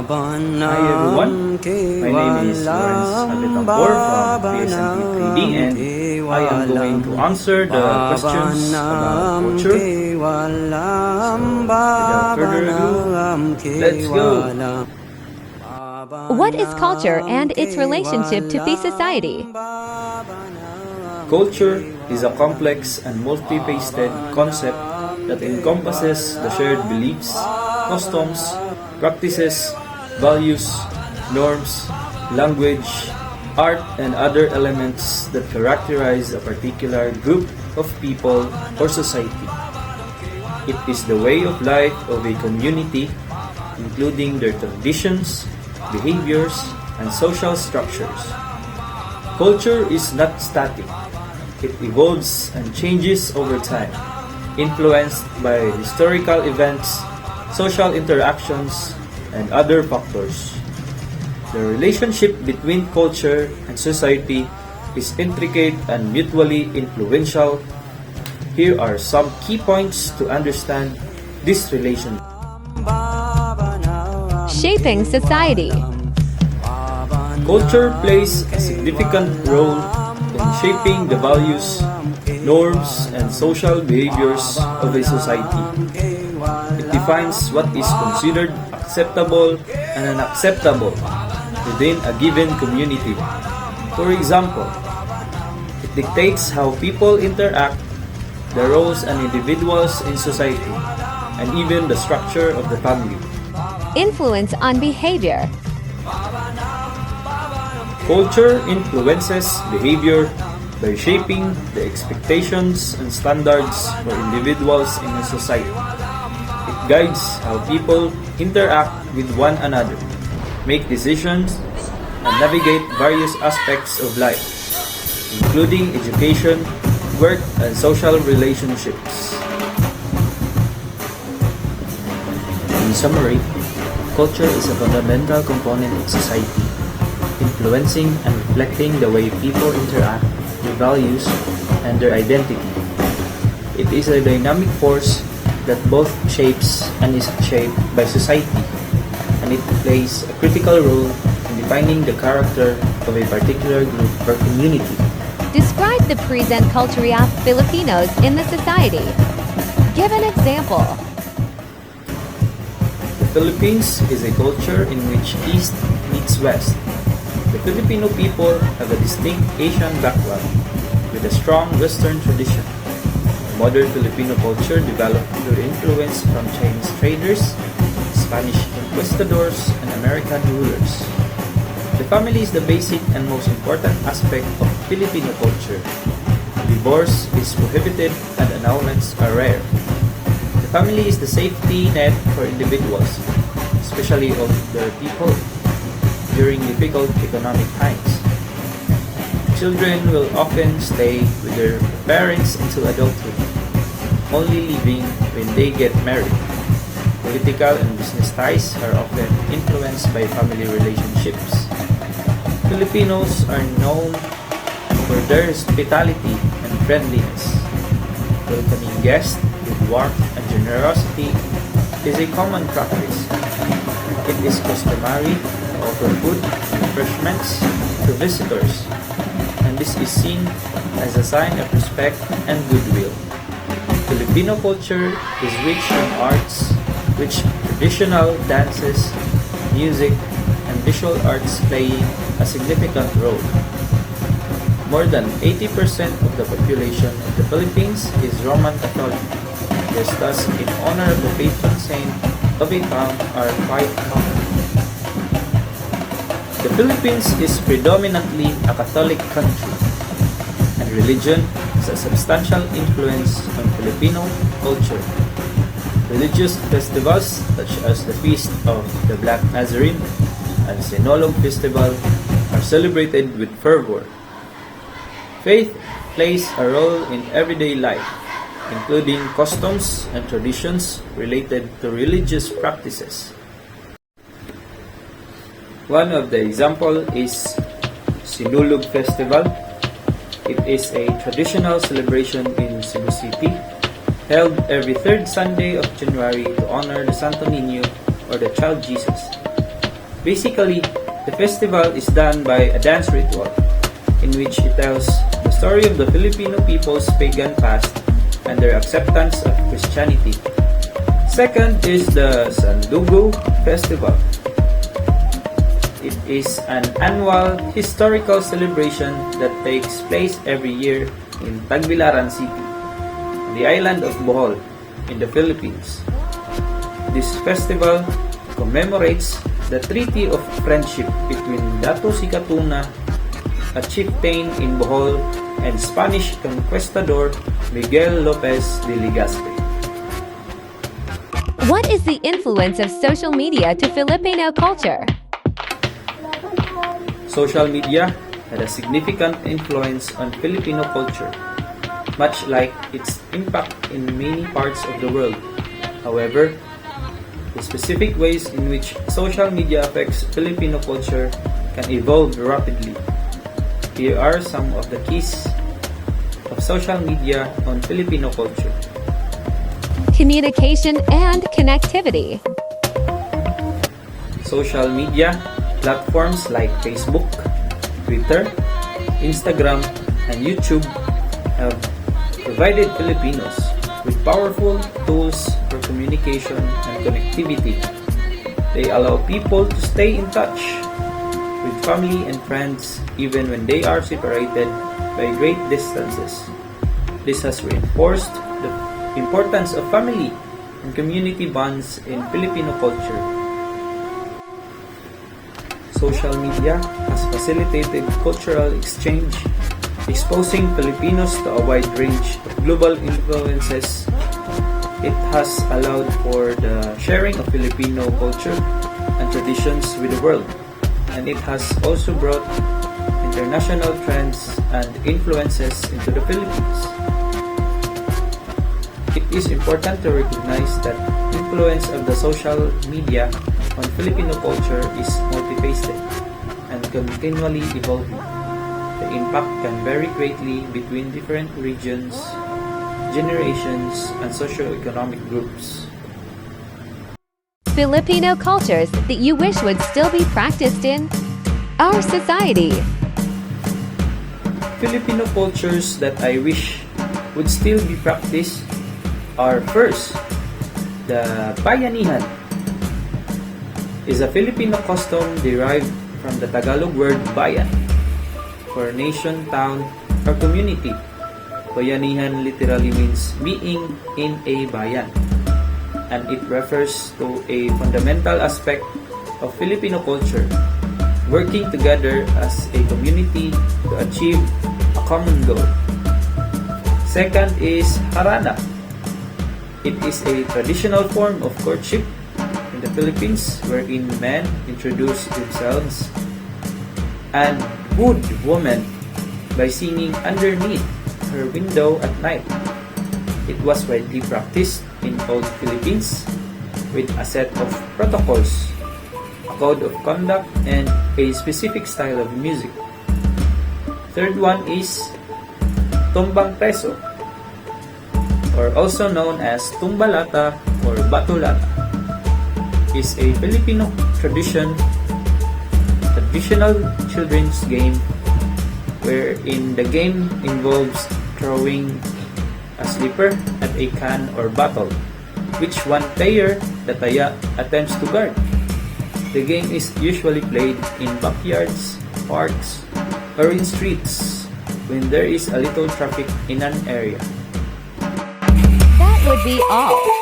Hi everyone, my name is Lawrence Abitampor from PSNT Trading, and I am going to answer the questions about culture. So without further ado, let's go! What is culture and its relationship to the society? Culture is a complex and multifaceted concept that encompasses the shared beliefs, customs, practices, values, norms, language, art, and other elements that characterize a particular group of people or society. It is the way of life of a community, including their traditions, behaviors, and social structures. Culture is not static. It evolves and changes over time, influenced by historical events, social interactions, and other factors. The relationship between culture and society is intricate and mutually influential. Here are some key points to understand this relationship. Shaping society. Culture plays a significant role in shaping the values, norms, and social behaviors of a society. It defines what is considered acceptable and unacceptable within a given community. For example, it dictates how people interact, the roles and individuals in society, and even the structure of the family. Influence on behavior. Culture influences behavior by shaping the expectations and standards for individuals in a society. It guides how people interact with one another, make decisions, and navigate various aspects of life, including education, work, and social relationships. In summary, culture is a fundamental component of society, influencing and reflecting the way people interact, their values, and their identity. It is a dynamic force that both shapes and is shaped by society, and it plays a critical role in defining the character of a particular group or community. Describe the present culture of Filipinos in the society. Give an example. The Philippines is a culture in which East meets West. The Filipino people have a distinct Asian background with a strong Western tradition. Modern Filipino culture developed through influence from Chinese traders, Spanish conquistadors, and American rulers. The family is the basic and most important aspect of Filipino culture. Divorce is prohibited and annulments are rare. The family is the safety net for individuals, especially older people, during difficult economic times. Children will often stay with their parents until adulthood, only leaving when they get married. Political and business ties are often influenced by family relationships. Filipinos are known for their hospitality and friendliness. Welcoming guests with warmth and generosity is a common practice. It is customary to offer food and refreshments to visitors, and this is seen as a sign of respect and goodwill. Filipino culture is rich in arts, which traditional dances, music, and visual arts playing a significant role. More than 80% of the population of the Philippines is Roman Catholic. Their thus in honor of the patron saint of a town are quite common. The Philippines is predominantly a Catholic country, and religion has a substantial influence on Filipino culture. Religious festivals such as the Feast of the Black Nazarene and Sinolog Festival are celebrated with fervor. Faith plays a role in everyday life, including customs and traditions related to religious practices. One of the examples is Sinulog Festival. It is a traditional celebration in Cebu City, held every third Sunday of January to honor the Santo Niño or the Child Jesus. Basically, the festival is done by a dance ritual in which it tells the story of the Filipino people's pagan past and their acceptance of Christianity. Second is the Sandugo Festival. It is an annual historical celebration that takes place every year in Tagbilaran City, the island of Bohol, in the Philippines. This festival commemorates the Treaty of Friendship between Dato Sikatuna, a chieftain in Bohol, and Spanish conquistador Miguel Lopez de Legazpi. What is the influence of social media to Filipino culture? Social media had a significant influence on Filipino culture, much like its impact in many parts of the world. However, the specific ways in which social media affects Filipino culture can evolve rapidly. Here are some of the keys of social media on Filipino culture. Communication and connectivity. Social media platforms like Facebook, Twitter, Instagram, and YouTube have provided Filipinos with powerful tools for communication and connectivity. They allow people to stay in touch with family and friends even when they are separated by great distances. This has reinforced the importance of family and community bonds in Filipino culture. Social media has facilitated cultural exchange, exposing Filipinos to a wide range of global influences. It has allowed for the sharing of Filipino culture and traditions with the world, and it has also brought international trends and influences into the Philippines. It is important to recognize that influence of the social media on Filipino culture is multifaceted and continually evolving. The impact can vary greatly between different regions, generations, and socio-economic groups. Filipino cultures that you wish would still be practiced in our society. Filipino cultures that I wish would still be practiced are: first, the bayanihan is a Filipino custom derived from the Tagalog word bayan for nation, town, or community. Bayanihan literally means being in a bayan, and it refers to a fundamental aspect of Filipino culture, working together as a community to achieve a common goal. Second is harana. It is a traditional form of courtship in the Philippines wherein men introduce themselves and wooed woman by singing underneath her window at night. It was widely practiced in old Philippines with a set of protocols, a code of conduct, and a specific style of music. Third one is tumbang preso, or also known as tumbalata or batulata, is a Filipino traditional children's game wherein the game involves throwing a slipper at a can or bottle, which one player, the taya, attempts to guard. The game is usually played in backyards, parks, or in streets when there is a little traffic in an area. That would be all.